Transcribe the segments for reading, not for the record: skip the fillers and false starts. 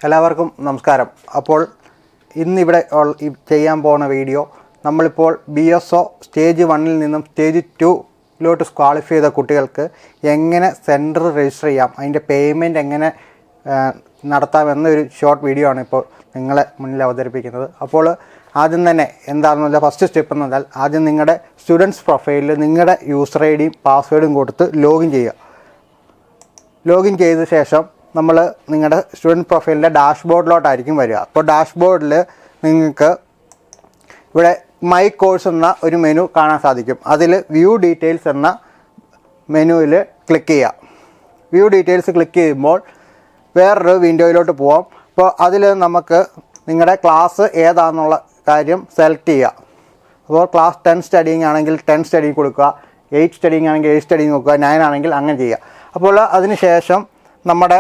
എല്ലാവർക്കും നമസ്കാരം. അപ്പോൾ ഇന്നിവിടെ ചെയ്യാൻ പോകുന്ന വീഡിയോ നമ്മളിപ്പോൾ BSO സ്റ്റേജ് 1-ൽ നിന്നും സ്റ്റേജ് 2-ലോട്ട് ക്വാളിഫൈ ചെയ്ത കുട്ടികൾക്ക് എങ്ങനെ സെൻറ്റർ രജിസ്റ്റർ ചെയ്യാം, അതിൻ്റെ പേയ്മെൻറ്റ് എങ്ങനെ നടത്താമെന്നൊരു ഷോർട്ട് വീഡിയോ ആണ് ഇപ്പോൾ നിങ്ങളെ മുന്നിൽ അവതരിപ്പിക്കുന്നത്. അപ്പോൾ ആദ്യം തന്നെ എന്താണെന്നുള്ള ഫസ്റ്റ് സ്റ്റെപ്പ് എന്ന് പറഞ്ഞാൽ ആദ്യം നിങ്ങളുടെ സ്റ്റുഡൻസ് പ്രൊഫൈലിൽ നിങ്ങളുടെ യൂസർ ഐഡിയും പാസ്വേഡും കൊടുത്ത് ലോഗിൻ ചെയ്യുക. ലോഗിൻ ചെയ്ത ശേഷം നമ്മൾ നിങ്ങളുടെ സ്റ്റുഡൻറ്റ് പ്രൊഫൈലിൻ്റെ ഡാഷ്ബോർഡിലോട്ടായിരിക്കും വരിക. അപ്പോൾ ഡാഷ്ബോർഡിൽ നിങ്ങൾക്ക് ഇവിടെ മൈ കോഴ്സ് എന്ന ഒരു മെനു കാണാൻ സാധിക്കും. അതിൽ വ്യൂ ഡീറ്റെയിൽസ് എന്ന മെനുവിൽ ക്ലിക്ക് ചെയ്യുക. വ്യൂ ഡീറ്റെയിൽസ് ക്ലിക്ക് ചെയ്യുമ്പോൾ വേറൊരു വിൻഡോയിലോട്ട് പോകാം. അപ്പോൾ അതിൽ നമുക്ക് നിങ്ങളുടെ ക്ലാസ് ഏതാണെന്നുള്ള കാര്യം സെലക്ട് ചെയ്യുക. അപ്പോൾ ക്ലാസ് 10 സ്റ്റഡിങ് ആണെങ്കിൽ 10 സ്റ്റഡിങ് കൊടുക്കുക, 8 സ്റ്റഡിങ് ആണെങ്കിൽ 8 സ്റ്റഡിങ് കൊടുക്കുക, 9 ആണെങ്കിൽ അങ്ങനെ ചെയ്യുക. അപ്പോൾ അതിന് ശേഷം നമ്മുടെ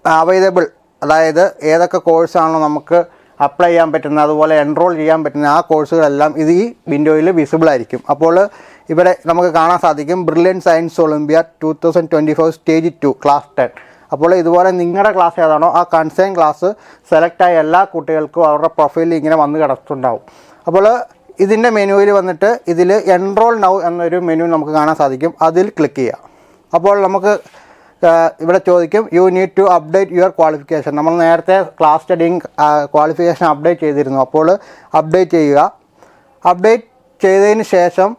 അവൈലബിൾ, അതായത് ഏതൊക്കെ കോഴ്സാണോ നമുക്ക് അപ്ലൈ ചെയ്യാൻ പറ്റുന്നത്, അതുപോലെ എൻറോൾ ചെയ്യാൻ പറ്റുന്ന ആ കോഴ്സുകളെല്ലാം ഇത് ഈ വിൻഡോയിൽ വിസിബിൾ ആയിരിക്കും. അപ്പോൾ ഇവിടെ നമുക്ക് കാണാൻ സാധിക്കും brilliant science olympiad 2024 stage 2 class 10. അപ്പോൾ ഇതുപോലെ നിങ്ങളുടെ ക്ലാസ് ഏതാണോ ആ കൺസേൺ ക്ലാസ് സെലക്റ്റായ എല്ലാ കുട്ടികൾക്കും അവരുടെ പ്രൊഫൈലിൽ ഇങ്ങനെ വന്ന് കിടക്കുന്നുണ്ടാവും. അപ്പോൾ ഇതിൻ്റെ മെനുവിൽ വന്നിട്ട് ഇതിൽ എൻറോൾ നൗ എന്നൊരു മെനു നമുക്ക് കാണാൻ സാധിക്കും. അതിൽ ക്ലിക്ക് ചെയ്യുക. അപ്പോൾ നമുക്ക് ഇവിടെ ചോദിക്കും you need to update your qualification. നമ്മൾ നേരത്തെ ക്ലാസ് സ്റ്റഡിങ് ക്വാളിഫിക്കേഷൻ അപ്ഡേറ്റ് ചെയ്തിരുന്നു. അപ്പോൾ അപ്ഡേറ്റ് ചെയ്യുക. അപ്ഡേറ്റ് ചെയ്തതിന് ശേഷം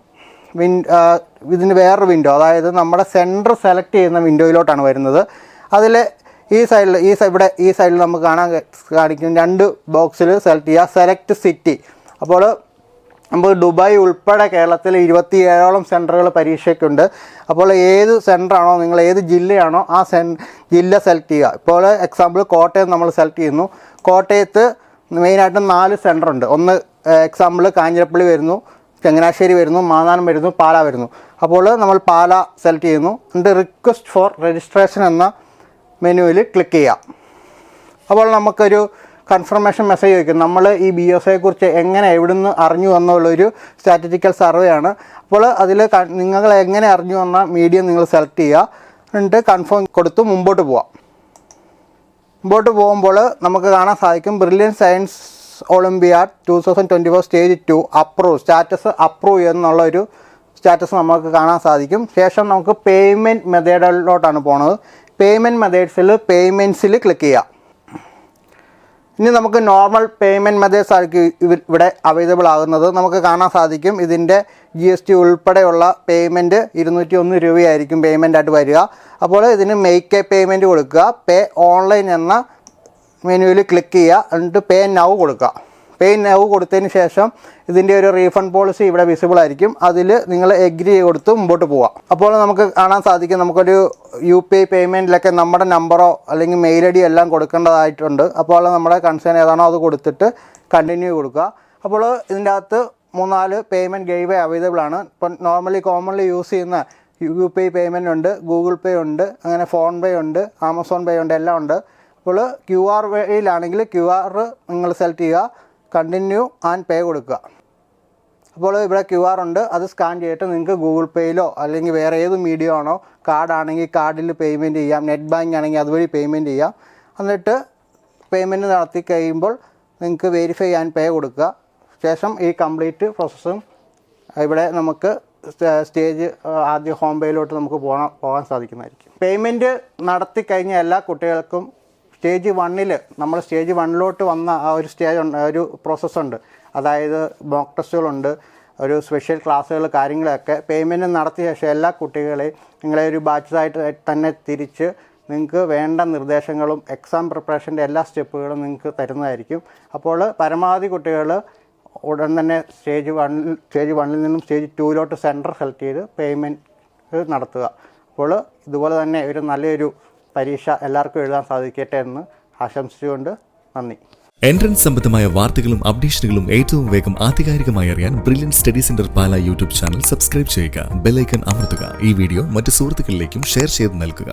ഇതിന് വേറൊരു വിൻഡോ, അതായത് നമ്മുടെ സെൻറ്റർ സെലക്ട് ചെയ്യുന്ന വിൻഡോയിലോട്ടാണ് വരുന്നത്. അതിൽ ഈ സൈഡിൽ നമുക്ക് കാണിക്കും 2 ബോക്സിൽ സെലക്ട് ചെയ്യുക, സെലക്ട് സിറ്റി. അപ്പോൾ നമുക്ക് ദുബായ് ഉൾപ്പെടെ കേരളത്തിൽ 27ഓളം സെൻറ്ററുകൾ പരീക്ഷയ്ക്കുണ്ട്. അപ്പോൾ ഏത് സെൻറ്ററാണോ, നിങ്ങൾ ഏത് ജില്ലയാണോ ആ ജില്ല സെലക്ട് ചെയ്യുക. ഇപ്പോൾ എക്സാമ്പിൾ കോട്ടയം നമ്മൾ സെലക്ട് ചെയ്യുന്നു. കോട്ടയത്ത് മെയിനായിട്ടും 4 സെൻറ്ററുണ്ട്. ഒന്ന് എക്സാമ്പിൾ കാഞ്ഞിരപ്പള്ളി വരുന്നു, ചങ്ങനാശ്ശേരി വരുന്നു, മാന്നാനം വരുന്നു, പാല വരുന്നു. അപ്പോൾ നമ്മൾ പാല സെലക്ട് ചെയ്യുന്നു. എന്നിട്ട് റിക്വസ്റ്റ് ഫോർ രജിസ്ട്രേഷൻ എന്ന മെനുവിൽ ക്ലിക്ക് ചെയ്യാം. അപ്പോൾ നമുക്കൊരു കൺഫർമേഷൻ മെസ്സേജ് ചോദിക്കും. നമ്മൾ ഈ BSOയെക്കുറിച്ച് എങ്ങനെ എവിടുന്ന് അറിഞ്ഞു എന്നുള്ളൊരു സ്റ്റാറ്റിസ്റ്റിക്കൽ സർവേ ആണ്. അപ്പോൾ അതിൽ നിങ്ങൾ എങ്ങനെ അറിഞ്ഞു എന്ന മീഡിയം നിങ്ങൾ സെലക്ട് ചെയ്യുക. എന്നിട്ട് കൺഫേം കൊടുത്ത് മുമ്പോട്ട് പോവാം. മുമ്പോട്ട് പോകുമ്പോൾ നമുക്ക് കാണാൻ സാധിക്കും brilliant science olympiad 2024 stage 2 approve, status approve എന്നുള്ളൊരു സ്റ്റാറ്റസ് നമുക്ക് കാണാൻ സാധിക്കും. ശേഷം നമുക്ക് പേയ്മെൻറ്റ് മെത്തേഡിലോട്ടാണ് പോകുന്നത്. പേയ്മെൻറ്റ് മെത്തേഡ്സിൽ പേയ്മെൻറ്റ്സിൽ ക്ലിക്ക് ചെയ്യുക. ഇനി നമുക്ക് നോർമൽ പേയ്മെൻറ്റ് മെത്തേഡ്സ് ആയിരിക്കും ഇവിടെ അവൈലബിൾ ആകുന്നത്. നമുക്ക് കാണാൻ സാധിക്കും ഇതിൻ്റെ GST ഉൾപ്പെടെയുള്ള പേയ്മെൻറ്റ് 201 രൂപയായിരിക്കും പേയ്മെൻറ്റായിട്ട് വരിക. അപ്പോൾ ഇതിന് മേക്ക് എ പേയ്മെൻറ്റ് കൊടുക്കുക. പേ ഓൺലൈൻ എന്ന മെനുവിൽ ക്ലിക്ക് ചെയ്യുക. എന്നിട്ട് പേ നൗ കൊടുക്കുക. പേ നൗ കൊടുത്തതിന് ശേഷം ഇതിൻ്റെ ഒരു റീഫണ്ട് പോളിസി ഇവിടെ വിസിബിൾ ആയിരിക്കും. അതിൽ നിങ്ങൾ എഗ്രി കൊടുത്ത് മുമ്പോട്ട് പോവാം. അപ്പോൾ നമുക്ക് കാണാൻ സാധിക്കും നമുക്കൊരു UPI പേയ്മെൻറ്റിലൊക്കെ നമ്മുടെ നമ്പറോ അല്ലെങ്കിൽ മെയിൽ ID എല്ലാം കൊടുക്കേണ്ടതായിട്ടുണ്ട്. അപ്പോൾ നമ്മുടെ കൺസേൺ ഏതാണോ അത് കൊടുത്തിട്ട് കണ്ടിന്യൂ കൊടുക്കുക. അപ്പോൾ ഇതിൻ്റെ അകത്ത് 3-4 പേയ്മെൻറ്റ് ഗേറ്റ്വേ അവൈലബിൾ ആണ്. ഇപ്പം കോമൺലി യൂസ് ചെയ്യുന്ന UPI പേയ്മെൻറ്റ് ഉണ്ട്, ഗൂഗിൾ പേ ഉണ്ട്, അങ്ങനെ ഫോൺ പേ ഉണ്ട്, ആമസോൺ പേ ഉണ്ട്, എല്ലാം ഉണ്ട്. അപ്പോൾ QR വേയിലാണെങ്കിൽ QR നിങ്ങൾ സെലക്ട് ചെയ്യുക, കണ്ടിന്യൂ ആൻഡ് പേ കൊടുക്കുക. അപ്പോൾ ഇവിടെ QR ഉണ്ട്, അത് സ്കാൻ ചെയ്തിട്ട് നിങ്ങൾക്ക് ഗൂഗിൾ പേയിലോ അല്ലെങ്കിൽ വേറെ ഏത് മീഡിയം ആണോ, കാർഡാണെങ്കിൽ കാർഡിൽ പേയ്മെൻറ്റ് ചെയ്യാം, നെറ്റ് ബാങ്ക് ആണെങ്കിൽ അതുവഴി പേയ്മെൻറ്റ് ചെയ്യാം. എന്നിട്ട് പേയ്മെൻറ്റ് നടത്തി കഴിയുമ്പോൾ നിങ്ങൾക്ക് വെരിഫൈ ആൻഡ് പേ കൊടുക്കുക. ശേഷം ഈ കംപ്ലീറ്റ് പ്രോസസ്സും ഇവിടെ നമുക്ക് സ്റ്റേജ് ആദ്യ ഹോം പേയിലോട്ട് നമുക്ക് പോകാൻ സാധിക്കുന്നതായിരിക്കും. പേയ്മെൻറ്റ് നടത്തി കഴിഞ്ഞ എല്ലാ കുട്ടികൾക്കും സ്റ്റേജ് 1-ൽ നമ്മൾ സ്റ്റേജ് 1-ലോട്ട് വന്ന ആ ഒരു ഒരു പ്രോസസ്സുണ്ട്. അതായത് മോക്ക് ടെസ്റ്റുകളുണ്ട്, ഒരു സ്പെഷ്യൽ ക്ലാസ്സുകൾ, കാര്യങ്ങളൊക്കെ പേയ്മെൻറ്റ് നടത്തിയ ശേഷം എല്ലാ കുട്ടികളെയും നിങ്ങളെ ഒരു ബാച്ചായിട്ട് തന്നെ തിരിച്ച് നിങ്ങൾക്ക് വേണ്ട നിർദ്ദേശങ്ങളും എക്സാം പ്രിപ്പറേഷൻ്റെ എല്ലാ സ്റ്റെപ്പുകളും നിങ്ങൾക്ക് തരുന്നതായിരിക്കും. അപ്പോൾ പരമാവധി കുട്ടികൾ ഉടൻ തന്നെ സ്റ്റേജ് 1-ൽ നിന്നും സ്റ്റേജ് 2-ലോട്ട് സെൻറ്റർ സെലക്ട് ചെയ്ത് പേയ്മെൻറ്റ് നടത്തുക. അപ്പോൾ ഇതുപോലെ തന്നെ ഒരു നല്ലൊരു പരീക്ഷ എല്ലാവർക്കും എഴുതാൻ സാധിക്കട്ടെ എന്ന് ആശംസിച്ചുകൊണ്ട് നന്ദി. എൻട്രൻസ് സംബന്ധമായ വാർത്തകളും അപ്ഡേഷനുകളും ഏറ്റവും വേഗം ആധികാരികമായി അറിയാൻ ബ്രില്യൻറ്റ് സ്റ്റഡി സെന്റർ പാല യൂട്യൂബ് ചാനൽ സബ്സ്ക്രൈബ് ചെയ്യുക. ബെൽ ഐക്കൺ അമർത്തുക. ഈ വീഡിയോ മറ്റ് സുഹൃത്തുക്കളിലേക്കും ഷെയർ ചെയ്ത് നൽകുക.